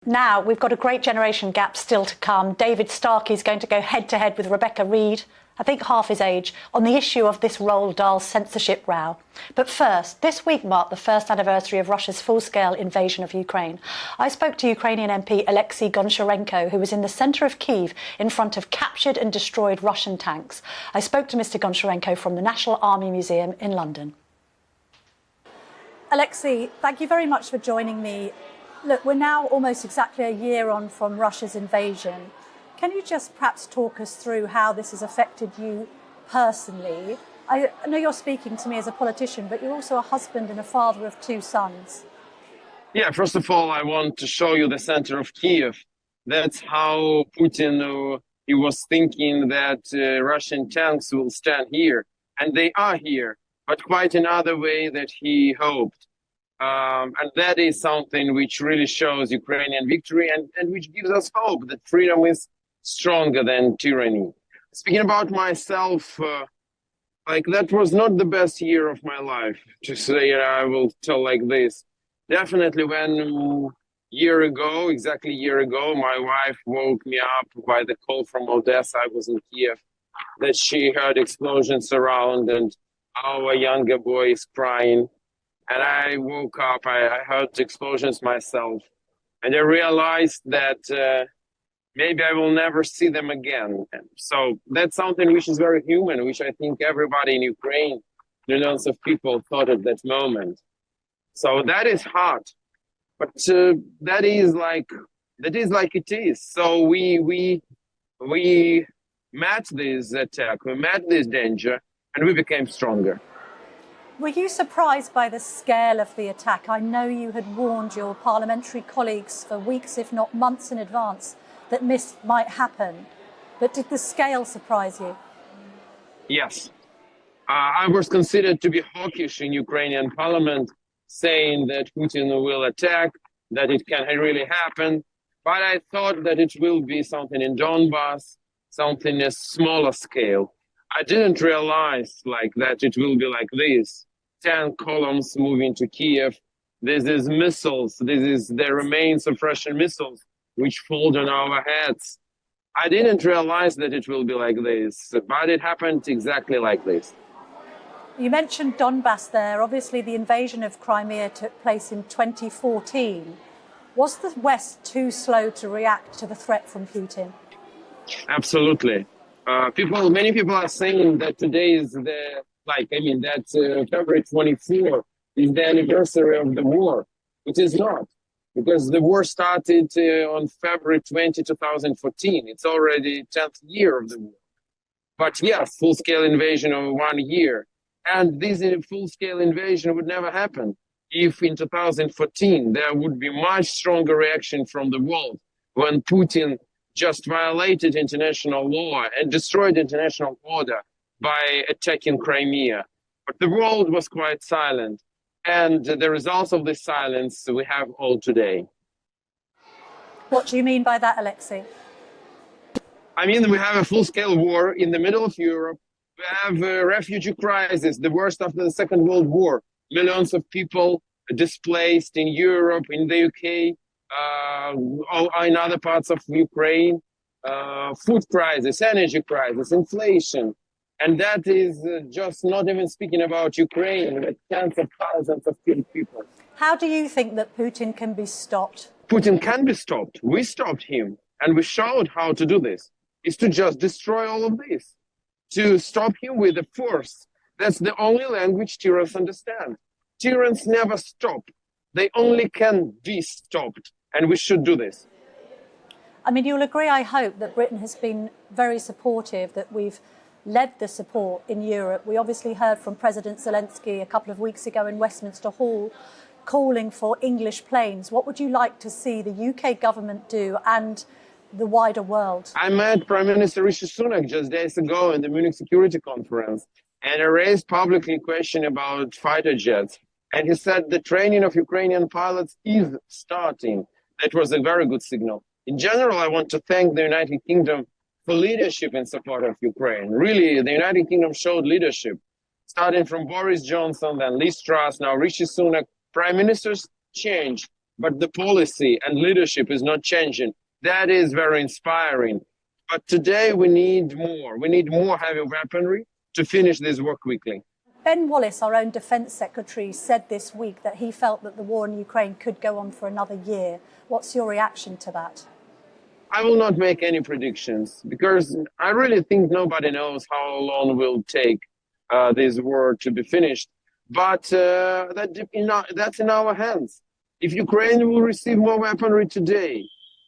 Now, we've got a great generation gap still to come. David Starkey is going to go head-to-head with Rebecca Reed, I think half his age, on the issue of this Roald Dahl censorship row. But first, this week marked the first anniversary of Russia's full-scale invasion of Ukraine. I spoke to Ukrainian MP Oleksiy Goncharenko, who was in the centre of Kyiv in front of captured and destroyed Russian tanks. I spoke to Mr. Goncharenko from the National Army Museum in London. Oleksiy, thank you very much for joining me. Look, we're now almost exactly a year on from Russia's invasion. Can you just perhaps talk us through how this has affected you personally? I know you're speaking to me as a politician, but you're also a husband and a father of two sons. Yeah, first of all, I want to show you the center of Kyiv. That's how Putin, he was thinking that Russian tanks will stand here. And they are here, but quite another way that he hoped. And that is something which really shows Ukrainian victory and which gives us hope that freedom is stronger than tyranny. Speaking about myself, that was not the best year of my life. To say, I will tell like this. Definitely when exactly a year ago, my wife woke me up by the call from Odessa. I was in Kiev, that she heard explosions around and our younger boy is crying. And I woke up, I heard explosions myself, and I realized that maybe I will never see them again. And so that's something which is very human, which I think everybody in Ukraine, millions of people thought at that moment. So that is hard, but that is like it is. So we met this attack, we met this danger, and we became stronger. Were you surprised by the scale of the attack? I know you had warned your parliamentary colleagues for weeks, if not months in advance, that this might happen. But did the scale surprise you? Yes. I was considered to be hawkish in Ukrainian parliament, saying that Putin will attack, that it can really happen. But I thought that it will be something in Donbass, something a smaller scale. I didn't realize that it will be like this. 10 columns moving to Kiev. This is missiles. This is the remains of Russian missiles which fall on our heads. I didn't realize that it will be like this, but it happened exactly like this. You mentioned Donbass there. Obviously, the invasion of Crimea took place in 2014. Was the West too slow to react to the threat from Putin? Absolutely. Many people are saying that today is February 24 is the anniversary of the war. It is not, because the war started on February 20, 2014. It's already 10th year of the war. But yes, full-scale invasion of 1 year. And this full-scale invasion would never happen if in 2014 there would be much stronger reaction from the world when Putin just violated international law and destroyed international order by attacking Crimea. But the world was quite silent. And the results of this silence we have all today. What do you mean by that, Oleksiy? I mean, we have a full-scale war in the middle of Europe. We have a refugee crisis, the worst after the Second World War. Millions of people displaced in Europe, in the UK, in other parts of Ukraine. Food crisis, energy crisis, inflation. And that is just not even speaking about Ukraine, but tens of thousands of people. How do you think that Putin can be stopped? Putin can be stopped. We stopped him, and we showed how to do this. Is to just destroy all of this, to stop him with the force. That's the only language tyrants understand. Tyrants never stop. They only can be stopped, and we should do this. I mean, you'll agree, I hope, that Britain has been very supportive, that we've led the support in Europe. We obviously heard from President Zelensky a couple of weeks ago in Westminster Hall calling for English planes. What would you like to see the UK government do and the wider world? I met Prime Minister Rishi Sunak just days ago in the Munich Security Conference, and I raised publicly a question about fighter jets. And he said the training of Ukrainian pilots is starting. That was a very good signal. In general, I want to thank the United Kingdom for leadership in support of Ukraine. Really, the United Kingdom showed leadership, starting from Boris Johnson, then Liz Truss, now Rishi Sunak. Prime ministers change. but the policy and leadership is not changing. That is very inspiring. But today we need more. We need more heavy weaponry to finish this war quickly. Ben Wallace, our own Defence Secretary, said this week that he felt that the war in Ukraine could go on for another year. What's your reaction to that? I will not make any predictions because I really think nobody knows how long it will take this war to be finished. But that's in our hands. If Ukraine will receive more weaponry today,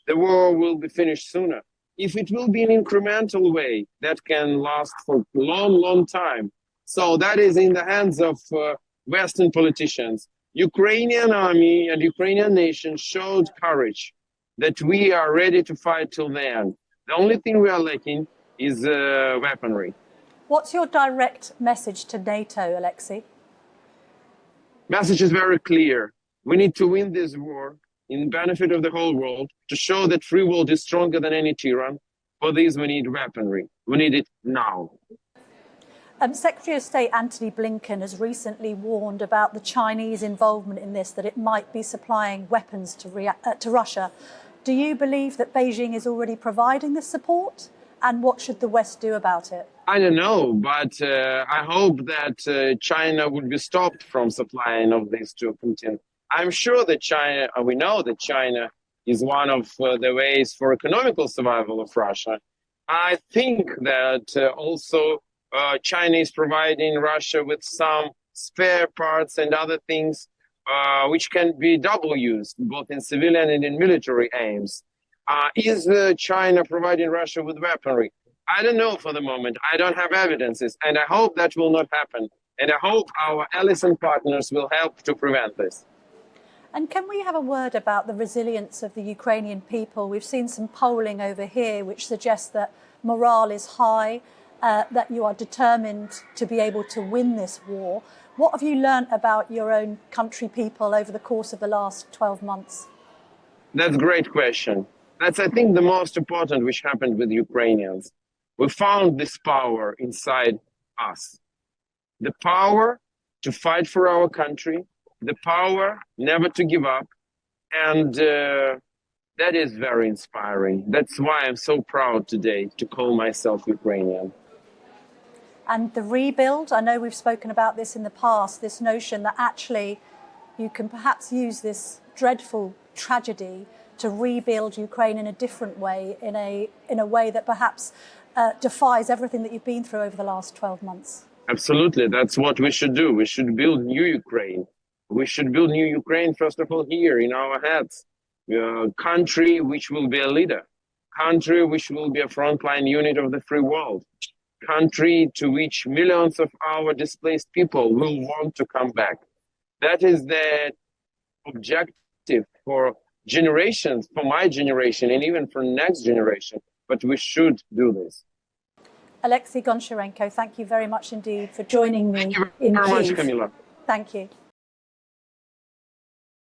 the war will be finished sooner. If it will be an incremental way, that can last for a long, long time. So that is in the hands of Western politicians. Ukrainian army and Ukrainian nation showed courage that we are ready to fight till the end. The only thing we are lacking is weaponry. What's your direct message to NATO, Oleksiy? Message is very clear. We need to win this war in benefit of the whole world to show that free world is stronger than any tyranny. For this, we need weaponry. We need it now. Secretary of State Antony Blinken has recently warned about the Chinese involvement in this, that it might be supplying weapons to Russia. Do you believe that Beijing is already providing this support? And what should the West do about it? I don't know, but I hope that China would be stopped from supplying of this to Putin. I'm sure that we know that China is one of the ways for economical survival of Russia. I think that also China is providing Russia with some spare parts and other things which can be double used, both in civilian and in military aims. Is China providing Russia with weaponry? I don't know for the moment. I don't have evidences, and I hope that will not happen. And I hope our allies and partners will help to prevent this. And can we have a word about the resilience of the Ukrainian people? We've seen some polling over here which suggests that morale is high, that you are determined to be able to win this war. What have you learnt about your own country people over the course of the last 12 months? That's a great question. That's, I think, the most important which happened with Ukrainians. We found this power inside us. The power to fight for our country, the power never to give up. And that is very inspiring. That's why I'm so proud today to call myself Ukrainian. And the rebuild, I know we've spoken about this in the past, this notion that actually you can perhaps use this dreadful tragedy to rebuild Ukraine in a different way, in a way that perhaps defies everything that you've been through over the last 12 months. Absolutely, that's what we should do. We should build new Ukraine. We should build new Ukraine, first of all, here in our heads. Country which will be a leader. Country which will be a frontline unit of the free world. Country to which millions of our displaced people will want to come back. That is the objective for generations, for my generation, and even for next generation. But we should do this. Oleksiy Goncharenko, thank you very much indeed for joining me in Kyiv. Thank you very much, Camilla. Thank you.